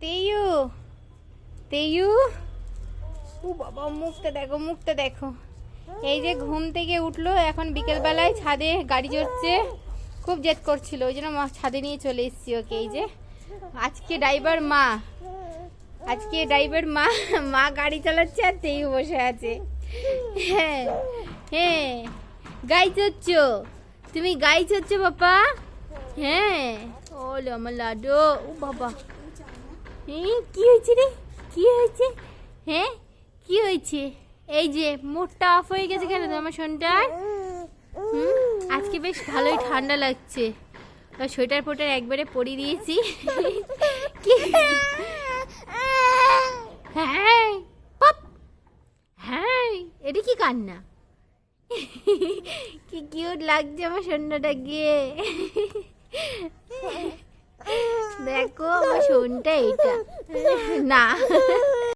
তেয়ু তেয়ু, ও বাবা মুখটা দেখো, মুখটা দেখো। এই যে ঘুম থেকে উঠলো, এখন বিকেলবেলায় ছাদে গাড়ি চড়ছে, খুব জেদ করছিল, ওই জন্য ছাদে নিয়ে চলে এসেছি ওকে। এই যে আজকে ড্রাইভার মা, আজকে ড্রাইভার মা, মা গাড়ি চালাচ্ছে আর তেয়ু বসে আছে। হ্যাঁ হ্যাঁ, গাই চড়ছ তুমি, গাই চড়ছ বাবা। হ্যাঁ, ওলে আমার লাডো, ও বাবা, কি হয়েছে রে, কি হয়েছে? হ্যাঁ কি হয়েছে? এই যে মোটটা অফ হয়ে গেছে কেন তোমার সোনটার? আজকে বেশ ভালোই ঠান্ডা লাগছে, সোয়েটার ফোটার একবারে পরিয়ে দিয়েছি। কি হ্যাঁ পপ, হ্যাঁ এটা কি কান্না? কি কিউট লাগছে আমার সোনাটা গিয়ে। দেখো আমার সোনটা, এটা না